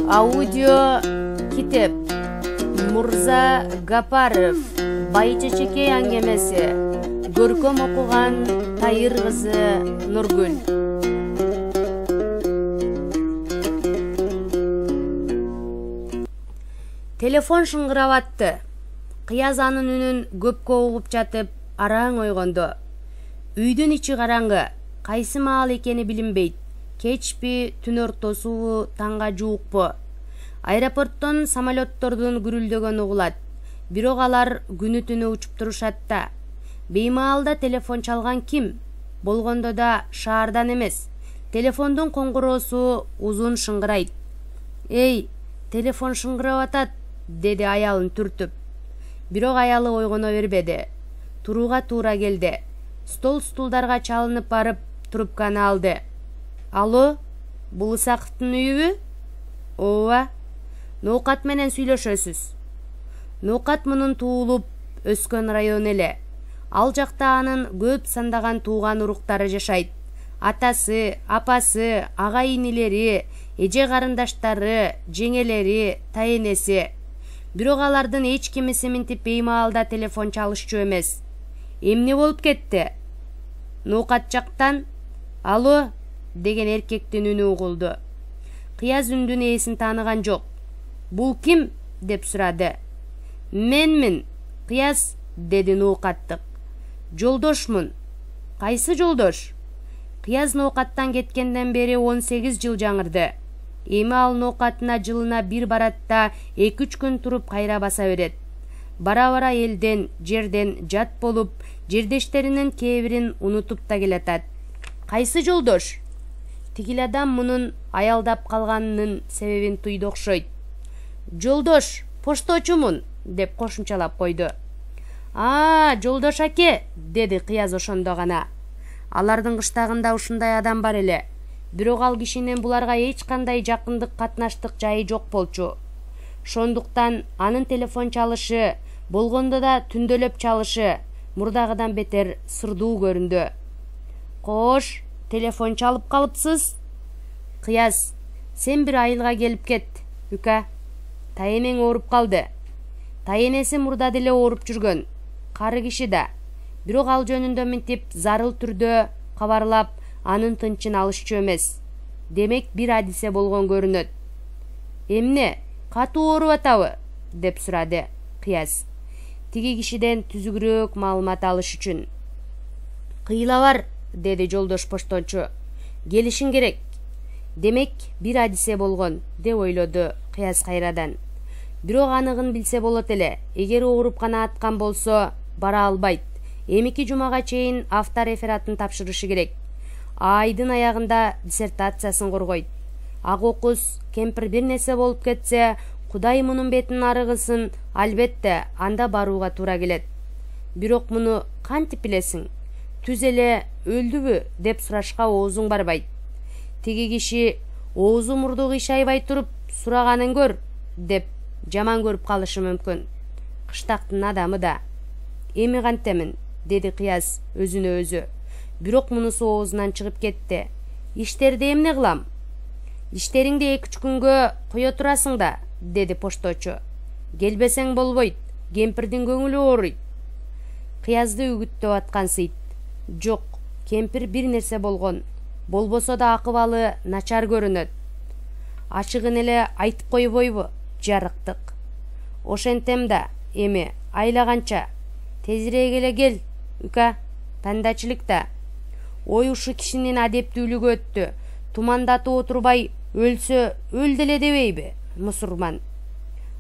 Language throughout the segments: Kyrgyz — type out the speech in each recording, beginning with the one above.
Аудио китеп Мурза Гапаров Байчечеке әңгемесі көркөм окуган Тайыр кызы Нургүл. Телефон шыңгырап атты. Кыяз анын үнүн көпкө угуп жатып, араң ойгондо. Үйдүн ичи караңгы, кайсы маал экени билинбейт. Кечпи, түн ортосубу, таңга жуукпу. Аэропорттон самолеттордун гүрүлдөгөнү угулат. Бирок алар күнү түнү учуп турушат да. Беймаалда телефон чалган ким? Болгондо да шаардан эмес. Телефондун коңгуроосу узун шыңгырайт. Эй, телефон шыңгырап атат, деди аялын түртүп. Бирок аялы ойгоно бербеди. Турууга туура келди. Столдарга чалынып барып, трубканы алды. Алло, бул Исаковдун үйүбү? Ооба. Ноокат менен сүйлөшөсүз. Ноокат мунун туулуп өскөн район эле. Ал жакта анын көп сандаган тууган уруктары жашайт. Атасы, апасы, ага-инилери, эже карындаштары, жеңелери, тайенеси. Бирок алардын эч кимиси минтип беймаалда телефон чалышчу эмес. Эмне болуп кетти? Ноокат жактан алло деген эркектин үнү угулду. Кыяз үндүн ээсин тааныган жок. Бул ким? Деп сурады. Менмин, Кыяз, деди Ноокаттык. Жолдошмун. Кайсы жолдош? Кыяз Ноокаттан кеткенден бери 18 жыл жаңырды. Эми ал Ноокатына жылына бир барат да 2-3 күн туруп кайра баса берет. Бара-бара элден, жерден жат болуп, жердештеринин кээ бирин унутуп да келатат. Кайсы жолдош? Тигил адам мунун аялдап калганынын себебин туйду окшойт. Жолдош, пошточумун, деп кошумчалап койду. Жолдош аке, деди Кыяз ошондо гана. Алардын кыштагында ушундай адам бар эле. Бирок ал кишинин буларга эч кандай жакындык катнаштык жайы жок болчу. Ошондуктан анын телефон чалышы, болгондо да түндөлөп чалышы мурдагыдан бетер сырдуу көрүндү. Кош, телефон чалып калыпсыз? Кыяз, сен бир айылга келип кет, үка. Тайенең ооруп калды. Тайенеси мурда деле ооруп жүргөн. Кары киши да. Бирок ал жөнүндө минтип зарыл түрдө кабарлап, анын тынчын алышчу эмес. Демек бир адисе болгон көрүнөт. Эмне, катуу ооруп атабы? Деп сурады Кыяз. Тиги кишиден түзүгүрөөк маалымат алыш үчүн. Кыйла бар, деди жолдош поштончу. Келишиң керек. Демек бир адисе болгон, деп ойлоду Кыяз кайрадан. Бирок аныгын билсе болот эле. Эгер ооруп гана аткан болсо, бара албайт. Эмики жумага чейин авторефератын тапшырышы керек. Айдын аягында диссертациясын коргойт. Ак окуз, кемпир бир нерсе болуп кетсе, Кудай мунун бетин арыгысын, албетте анда барууга туура келет. Бирок муну кантип билесиң? Түз эле өлдүбү деп сурашка оозуң барбайт. Тиги киши оозу мурду кыйшайбай туруп сураганын көр деп жаман көрүп калышы мүмкүн. Кыштактын адамы да. Эми кантемин, деди Кыяз өзүнө өзү. Бирок мунусу оозунан чыгып кетти. Иштерди эмне кылам? Иштериңди 2-3 күнгө кое турасың да, деди пошточу. Келбесең болбойт, кемпирдин көңүлү ооруйт. Кыязды үгүттөп аткансыйт. Жок, кемпир бир нерсе болгон. Болбосо да акыбалы начар көрүнөт. Ачыгын эле айтып койбойбу, жарыктык. Ошентем да, эми айлаганча. Тезирээк эле кел, үка, тандачылык да. Ой ушу кишинин адептүүлүгү өттү. Тумандатып отурбай, өлсө өл деле дебейби, мусурман.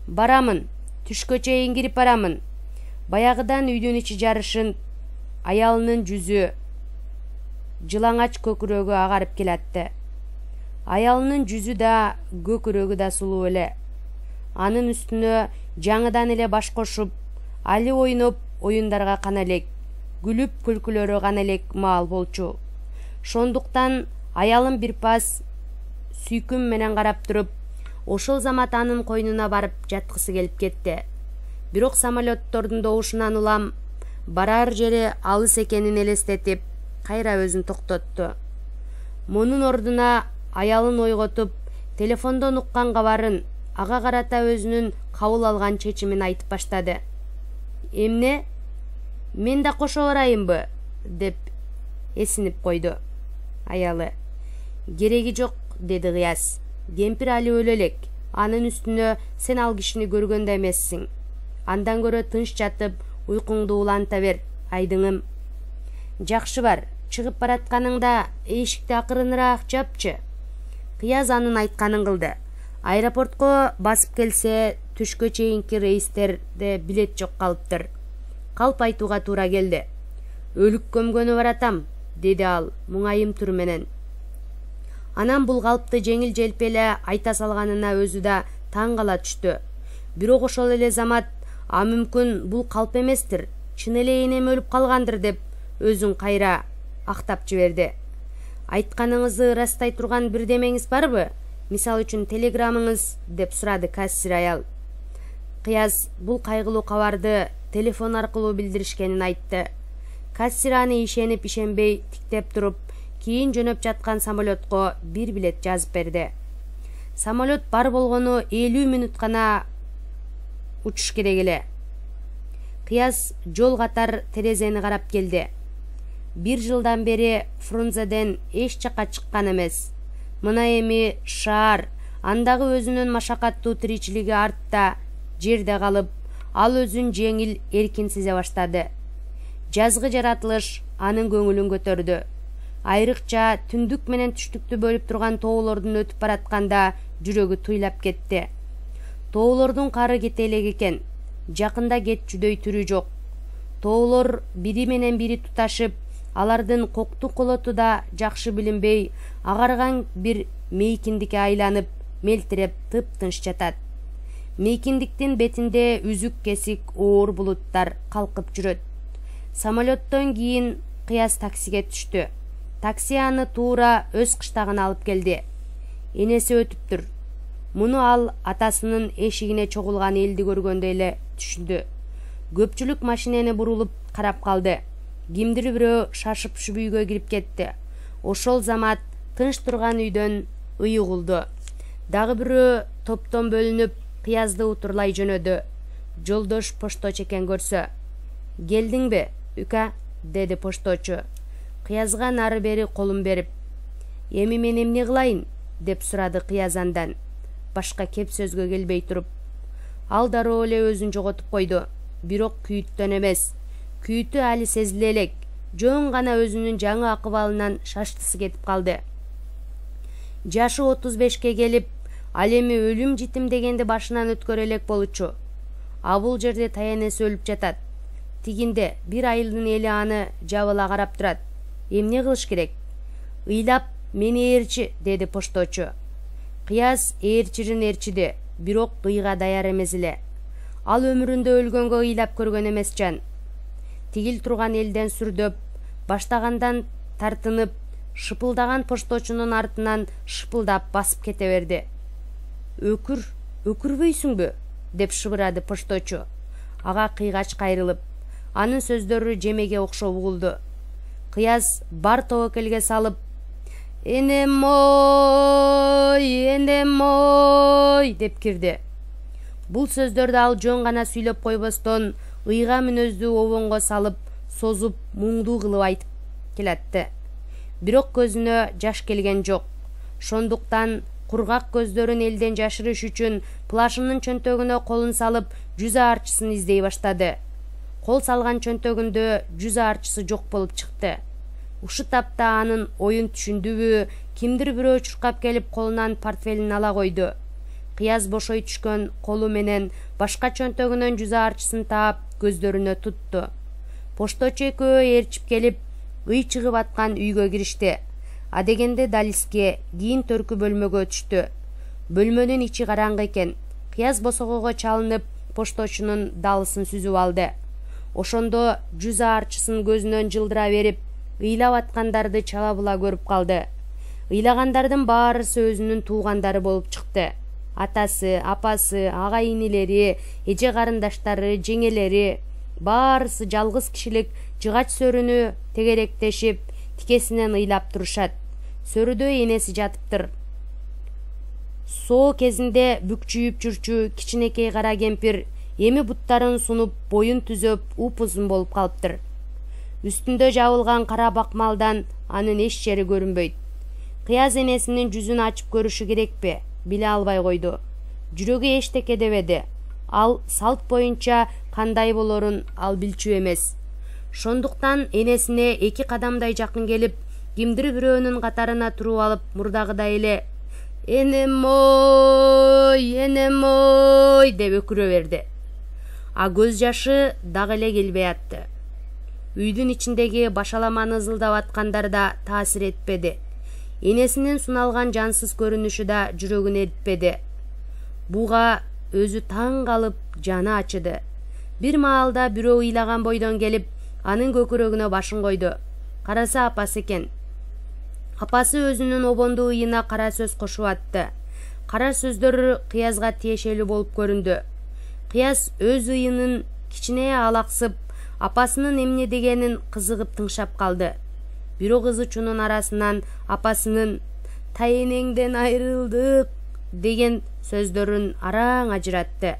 Барамын, түшкө чейин кирип барамын. Баягыдан үйдүн ичи жарышын, аялынын жүзү жылаңач көкүрөгү агарып келатты. Аялынын жүзү да, көкүрөгү да сулуу эле. Анын үстүнө жаңыдан эле баш кошуп, али ойноп оюндарга кана элек, күлүп күлкүлөрү гана элек маал болчу. Шондуктан аялым бир пас сүйкүм менен карап туруп, ошол замат анын койнуна барып жаткысы келип кетти. Бирок самолеттордун добушунан улам барар жери алыс экенин элестетип, кайра өзүн токтотту. Мунун ордуна аялын ойготуп, телефондон уккан кабарын, ага карата өзүнүн кабыл алган чечимин айтып баштады. Эмне? Мен да кошо барайынбы? Деп эсинип койду аялы. Кереги жок, деди Кыяз. Кемпир али өлө элек. Анын үстүнө сен ал кишини көргөн да эмессиң. Андан көрө тынч жатып, уйкуңду уланта бер, айдыңым. Жакшы бар, чыгып баратканыңда эшикти акырыныраак жапчы. Кыяз анын айтканын кылды. Аэропортко басып келсе, түшкө чейинки рейстерде билет жок калыптыр. Калп айтууга туура келди. Өлүк көмгөнү баратам, деди ал муңайым тур менен. Анан бул калпты жеңил желпеле айта салганына өзү да таң кала түштү. Бирок ошол эле замат, а мүмкүн бул калп эместир, чын эле энем өлүп калгандыр деп өзүн кайра актап жиберди. Айтканыңызды ырастай турган бирдемеңиз барбы? Мисалы үчүн телеграммаңыз, деп сурады кассир аял. Кыяз бул кайгылуу кабарды телефон аркылуу билдиришкенин айтты. Кассир аны ишенип-ишенбей тиктеп туруп, кийин жөнөп жаткан самолетко бир билет жазып берди. Самолет бар болгону 50 мүнөт гана учуш керек эле. Кыяз жол катар терезени карап келди. 1 жылдан бери Фрунзеден эч жакка чыккан эмес. Мына эми шаар, андагы өзүнүн машакаттуу тиричилиги артта, жерде калып, ал өзүн жеңил эркин сезе баштады. Жазгы жаратылыш анын көңүлүн көтөрдү. Айрыкча түндүк менен түштүктү бөлүп турган тоолордун өтүп баратканда жүрөгү туйлап кетти. Тоолордун кары кете элек экен, жакында кетчүдөй түрү жок. Тоолор бири менен бири туташып, алардын кокту колоту да жакшы билинбей, агарган бир мейкиндикке айланып, мелтиреп тып-тынч жатат. Мейкиндиктин бетинде үзүк кесик оор булуттар калкып жүрөт. Самолеттон кийин Кыяз таксиге түштү. Такси аны туура өз кыштагына алып келди. Энеси өтүптүр. Муну ал атасынын эшигине чогулган элди көргөндө эле түшүндү. Көпчүлүк машинени бурулуп карап калды. Кимдир бирөө шашып-шушуп үйгө кирип кетти. Ошол замат тынч турган үйдөн ый угулду. Дагы бирөө топтон бөлүнүп Кыязды утурлай жөнөдү. Жолдош пошточу экен көрсө. Келдиңби, үка? Деди пошточу. Кыязга нары бери колун берип. Эми мен эмне кылайын? Деп сурады Кыяз андан. Башка кеп сөзгө келбей туруп. Ал дароо эле өзүн жоготуп койду. Бирок күйүттөн эмес. Күйүтү али сезиле элек. Жөн гана өзүнүн жаңы акыбалынан шаштысы кетип калды. Жашы 35ке келип, ал эми өлүм житим дегенди башынан өткөрө элек болчу. А бул жерде таянеси өлүп жатат. Тигинде бир айылдын эли аны жабыла карап турат. Эмне кылыш керек? Ыйлап, мени ээрчи, деди пошточу. Кыяз ээрчирин ээрчиди, бирок ыйга даяр эмес эле. Ал өмүрүндө өлгөнгө ыйлап көргөн эмес жан. Тигил турган элден сүрдөп, баштагандан тартынып, шыпылдаган пошточунун артынан шыпылдап басып кете берди. Өкүрбөйсүңбү? Деп шыбырады пошточу. Ага кыйгач кайрылып, анын сөздөрү жемеге окшоп угулду. Кыяз бар тобокелге салып, энем ой, деп кирди. Бул сөздөрдү ал жөн гана сүйлөп койбостон, ыйга мүнөздүү обонго салып, созуп, муңдуу кылып айтып келатты. Бирок көзүнө жаш келген жок. Шондуктан кургак көздөрүн элден жашырыш үчүн плашынын чөнтөгүнө колун салып, жүз аарчысын издей баштады. Кол салган чөнтөгүндө жүз аарчысы жок болуп чыкты. Ушу тапта анын оюн түшүндүбү, кимдир бирөө чуркап келип колунан портфелин ала койду. Кыяз бошой түшкөн колу менен башка чөнтөгүнөн жүз аарчысын таап, көздөрүнө тутту. Пошточу экөө ээрчип келип, ый чыгып аткан үйгө киришти. Адегенде далиске, кийин төркү бөлмөгө түштү. Бөлмөнүн ичи караңгы экен. Кыяз босогого чалынып, пошточунун далысын сүзүп алды. Ошондо жүз аарчысын көзүнөн жылдыра берип, ыйлап аткандарды чала була көрүп калды. Ыйлагандардын баарысы өзүнүн туугандары болуп чыкты. Атасы, апасы, ага инилери, эже карындаштары, жеңелери баарысы жалгыз кишилик жыгач сөрүнү тегеректешип, тикесинен ыйлап турушат. Сөрүдө энеси жатыптыр. Соо кезинде бүкчүйүп жүрчү кичинекей кара кемпир эми буттарын сунуп, боюн түзөп, упузун болуп калыптыр. Үстүндө жабылган кара бакмалдан анын эч жери көрүнбөйт. Кыяз энесинин жүзүн ачып көрүшү керекпи? Биле албай койду. Жүрөгү эчтеке дебеди. Ал салт боюнча кандай болорун ал билчү эмес. Шондуктан энесине 2 кадамдай жакын келип, кимдир бирөөнүн катарына туруп алып, мурдагыдай эле энем ой деп өкүрө берди. А көз жашы дагы эле келбей атты. Үйдүн ичиндеги башаламаны ызылдап аткандар да таасир этпеди. Энесинин суналган жансыз көрүнүшү да жүрөгүн эритпеди. Буга өзү таң калып, жаны ачыды. Бир маалда бирөө ыйлаган бойдон келип, анын көкүрөгүнө башын койду. Караса апасы экен. Апасы өзүнүн обондуу ыйына кара сөз кошуп атты. Кара сөздөр Кыязга тиешелүү болуп көрүндү. Кыяз өз ыйынын кичине алаксып, апасынын эмне дегенин кызыгып тыңшап калды. Бирок кызы чунун арасынан апасынын «Тайенеңден айрылдык» деген сөздөрүн араң ажыратты.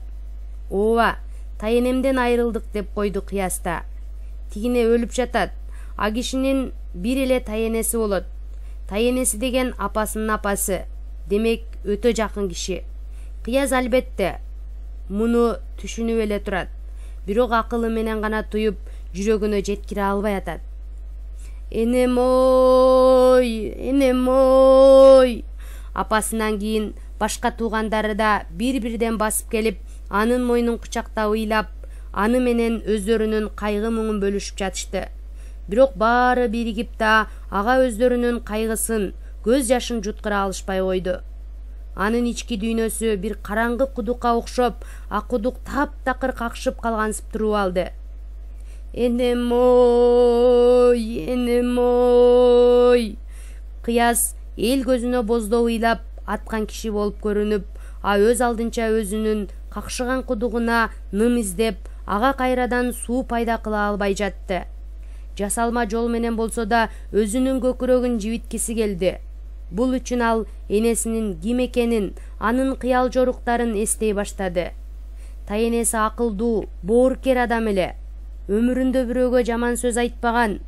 Ооба, тайенемден айрылдык деп койду Кыязда. Тигине өлүп жатат. А кишинин бир эле тайенеси болот. Тайенеси деген апасынын апасы. Демек, өтө жакын киши. Кыяз албетте муну түшүнүп эле турат. Бирок акылы менен гана туюп, жүрөгүнө жеткире албай атат. Энем ой. Апасынан кийин башка туугандары да бир-бирден басып келип, анын мойнун кучактап ыйлап, аны менен өздөрүнүн кайгы муңун бөлүшүп жатышты. Бирок баары биригип да ага өздөрүнүн кайгысын, көз жашын жуткура алышпай койду. Анын ички дүйнөсү бир караңгы кудукка окшоп, акудук таптакыр какшып калгансып туруп алды. Энем ой. Кыяз эл көзүнө боздоо ыйлап аткан киши болуп көрүнүп, а өз алдынча өзүнүн какшыган кудугуна ным издеп, ага кайрадан суу пайда кыла албай жатты. Жасалма жол менен болсо да өзүнүн көкүрөгүн жибиткиси келди. Бул үчүн ал энесинин ким экенин, анын кыял жоруктарын эстей баштады. Тайенеси акылдуу, боорукер адам эле. Өмүрүндө бирөөгө жаман сөз айтпаган,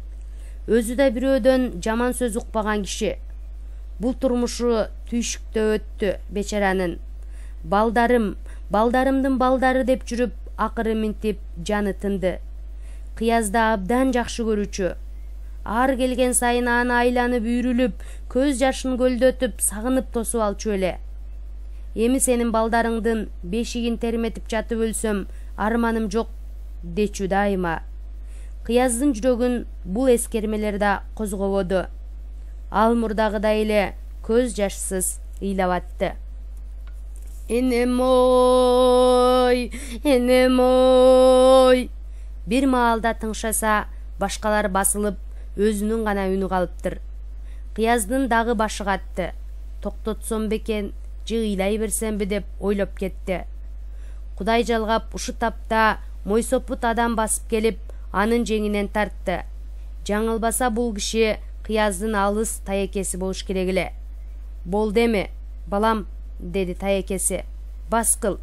өзү да бирөөдөн жаман сөз укпаган киши. Бул турмушу түйшүктө өттү бечаранын. Балдарымдын балдары деп жүрүп, акыры минтип жаны тынды. Кыязда абдан жакшы көрүүчү. Ар келген сайын аны айланып үйрүлүп, көз жашын көлдөтүп, сагынып тосуп алчу эле. Эми сенин балдарыңдын бешигин терметип жатып өлсөм, арманым жок дечү дайыма. Кыяздын жүрөгүн бул эскермелер да козгободу. Ал мурдагыдай эле көз жашсыз ыйлап атты. Энем ой. Бир маалда тыңшаса, башкалар басылып, өзүнүн гана үнү калыптыр. Кыяздын дагы башы катты. Токтотсом бекен, же ыйлай берсемби деп ойлоп кетти. Кудай жалгап ушу тапта мойсопут адам басып келип, анын жеңинен тартты. Жаңылбаса бул киши Кыяздын алыс таекеси болуш керек эле. Болду эми, балам, деди таекеси. Бас кыл.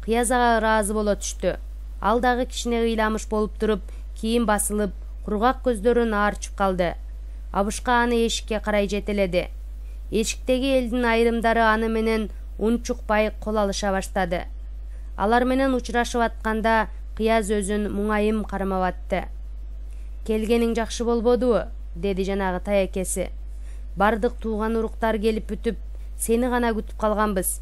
Кыяз ага ыраазы боло түштү. Ал дагы кичине ыйламыш болуп туруп, кийин басылып, кургак көздөрүн аарчып калды. Абышка аны эшикке карай жетеледи. Эшиктеги элдин айрымдары аны менен унчукпай кол алыша баштады. Алар менен учурашып атканда Кыяз өзүн муңайым кармап атты. Келгениң жакшы болбодубу? Деди жанагы таекеси. Бардык тууган уруктар келип бүтүп, сени гана күтүп калганбыз.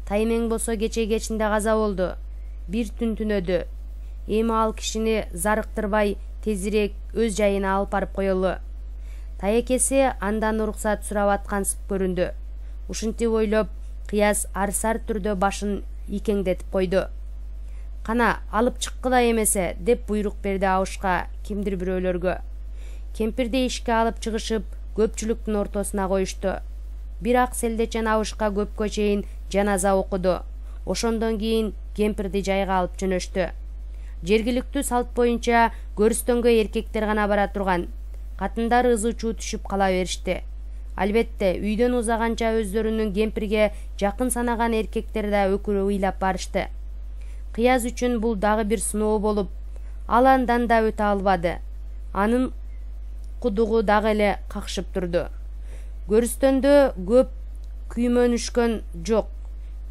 Тайнең болсо кече-кечинде каза болду. Бир түн түнөдү. Эми ал кишини зарыктырбай тезирээк өз жайына алып барып коелу. Таекеси андан уруксат сурап аткансып көрүндү. Ушинтип ойлоп, Кыяз арсар түрдө башын икеңдетип койду. Кана, алып чыккыла эмесе, деп буйрук берди абышка кимдир бирөөлөргө. Кемпирди ишке алып чыгышып, көпчүлүктүн ортосуна коюшту. бир ак селдечен абышка көпкө чейин жаназа окуду. Ошондон кийин кемпирди жайга алып жөнөштү. Жергиликтүү салт боюнча көрүстөнгө эркектер гана бара турган. Катындар ызы-чуу түшүп кала беришти. Албетте, үйдөн узаганча өздөрүнүн кемпирге жакын санаган эркектер да өкүрө ыйлап барышты. Кыяз үчүн бул дагы бир сыноо болуп, ал андан да өтө албады. Анын кудугу дагы эле какшып турду. Көрүстөндө көп күймөнүшкөн жок.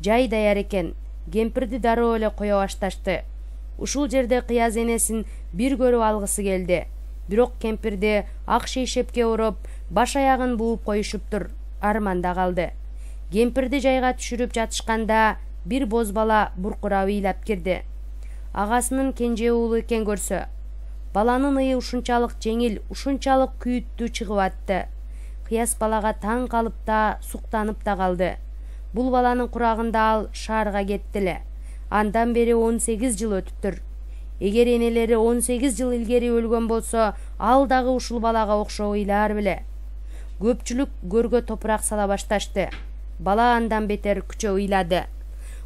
Жай даяр экен. Кемпирди дароо эле кое башташты. Ушул жерде Кыяз энесин бир көрүп алгысы келди. Бирок кемпирди ак шейшепке ороп, баш аягын бууп коюшуптур. Арманда калды. Кемпирди жайга түшүрүп жатышканда бир боз бала буркурап ыйлап кирди. Агасынын кенже уулу экен көрсө. Баланын ые ушунчалык жеңил, ушунчалык күйүттүү чыгып атты. Кыяз балага таң калып да, суктанып да калды. Бул баланын курагында ал шаарга кетти эле. Андан бери 18 жыл өтүптүр. Эгер энелери 18 жыл илгери өлгөн болсо, ал дагы ушул балага окшоп ыйлар беле. Көпчүлүк көргө топурак сала башташты. Бала андан бетер күчө ыйлады.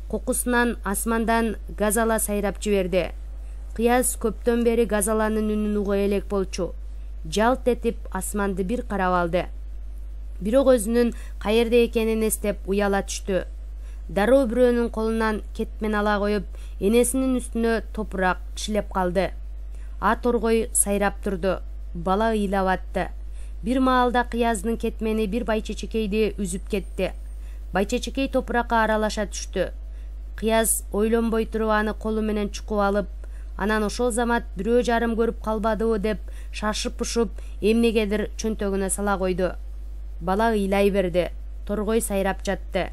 Кокусунан асмандан газала сайрап жиберди. Кыяз көптөн бери газаланын үнүн уга элек болчу. Жалт этип асманды бир карап алды. Бирок өзүнүн каерде экенин эстеп уяла түштү. Дароо бирөөнүн колунан кетмен ала коюп, энесинин үстүнө топурак чилеп калды. Ат оргой сайрап турду. Бала ыйлап атты. Бир маалда Кыяздын кетмени бир байчечекейди үзүп кетти. Байчечекей топуракка аралаша түштү. Кыяз ойлонбой туруп аны колу менен чукуп алып, анан ошол замат бирөө жарым көрүп калбадыбы деп шашып ушуп, эмнегедир чөнтөгүнө сала койду. Бала ыйлай берди. Торгой сайрап жатты.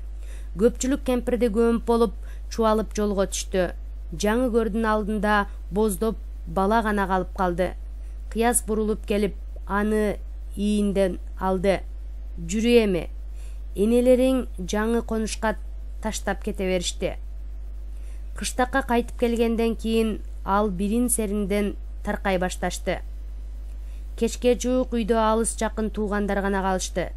Көпчүлүк кемпирди көмүп болуп, чубалып жолго түштү. Жаңы көрдүн алдында боздоп бала гана калып калды. Кыяз бурулуп келип, аны ийинден алды. Жүрү эми. Энелериң жаңы конушка таштап кете беришти. Кыштакка кайтып келгенден кийин ал бирин серинден таркай башташты. Кечке жуук үйдө алыс жакын туугандар гана калышты.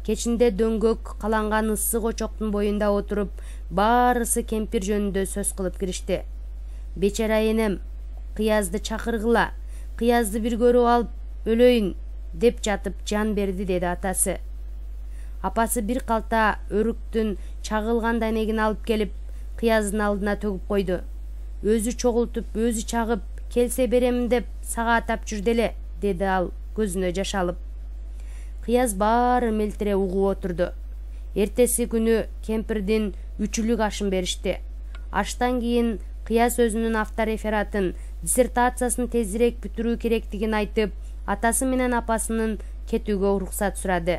Кечинде дөңгөк каланган ыссык очоктун боюнда отуруп, баарысы кемпир жөнүндө сөз кылып киришти. Бечара энем, Кыязды чакыргыла, Кыязды бир көрүп алып өлөйүн деп жатып жан берди, деди атасы. Апасы бир калта өрүктүн чагылган дәнегин алып келип, Кыяздын алдына төгүп койду. Өзү чогултуп, өзү чагып, келсе беремин деп сага атап жүрдү эле, деди ал көзүнө жаш алып. Кыяз баары мелтире угуп отурду. Эртеси күнү кемпирдин үчүлүк ашын беришти. Аштан кийин Кыяз өзүнүн авторефератын, диссертациясын тезирээк бүтүрүү керектигин айтып, атасы менен апасынын кетүүгө уруксат сурады.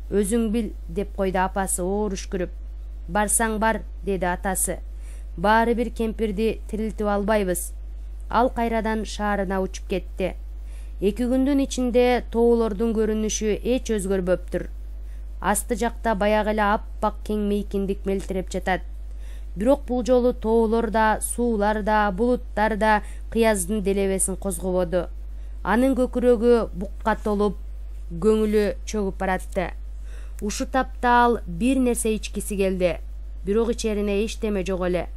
Өзүң бил, деп койду апасы оор үшкүрүп. Барсаң бар, деди атасы. Баары бир кемпирди тирилтип албайбыз. Ал кайрадан шаарына учуп кетти. 2 күндүн ичинде тоолордун көрүнүшү эч өзгөрбөптүр. Асты жакта баягы эле аппак кең мейкиндик мелтиреп жатат. Бирок бул жолу тоолор да, суулар да, булуттар да Кыяздын делебесин козгободу. Анын көкүрөгү букка толуп, көңүлү чөгүп баратты. Ушу тапта ал бир нерсе ичкиси келди. Бирок ичерине эчтеме жок эле.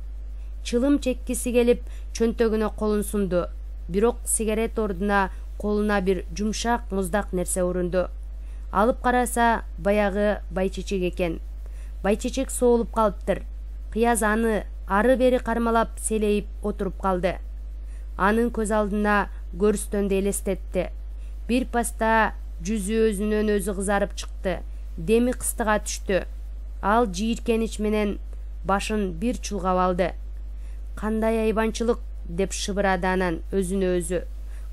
Чылым чеккиси келип, чөнтөгүнө колун сунду. Бирок сигарет ордуна колуна бир жумшак муздак нерсе урунду. Алып караса, баягы байчечек экен. Байчечек соолуп калыптыр. Кыяз аны ары-бери кармалап селейип отуруп калды. Анын көз алдына көрүстөндү элестетти. Бир паста жүзү өзүнөн өзү кызарып чыкты. Деми кыстыга түштү. Ал жийиркенич менен башын бир чулгап алды. Кандай айбанчылык, деп шыбырады анан өзүнө өзү.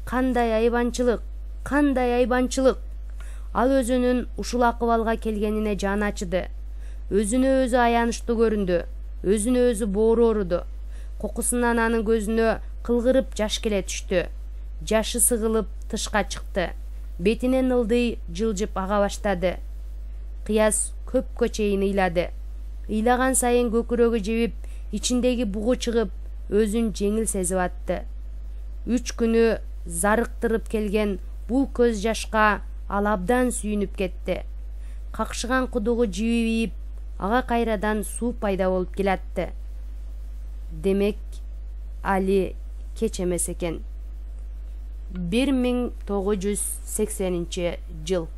Кандай айбанчылык, кандай айбанчылык. Ал өзүнүн ушул акыбалга келгенине жаны ачыды. Өзүнө өзү аянычтуу көрүндү. Өзүнө өзү боору ооруду. Кокусунан анын көзүнө кылгырып жаш келе түштү. Жашы сыгылып тышка чыкты. Бетинен ылдый жылжып ага баштады. Кыяз көпкө чейин ыйлады. Ыйлаган сайын көкүрөгү жибип, ичиндеги бугу чыгып, өзүн жеңил сезип атты. 3 күнү зарыктырып келген бул көз жашка ал абдан сүйүнүп кетти. какшыган кудугу жибип, ага кайрадан суу пайда болуп келатты. Демек, али кеч эмес экен. 1980 жыл.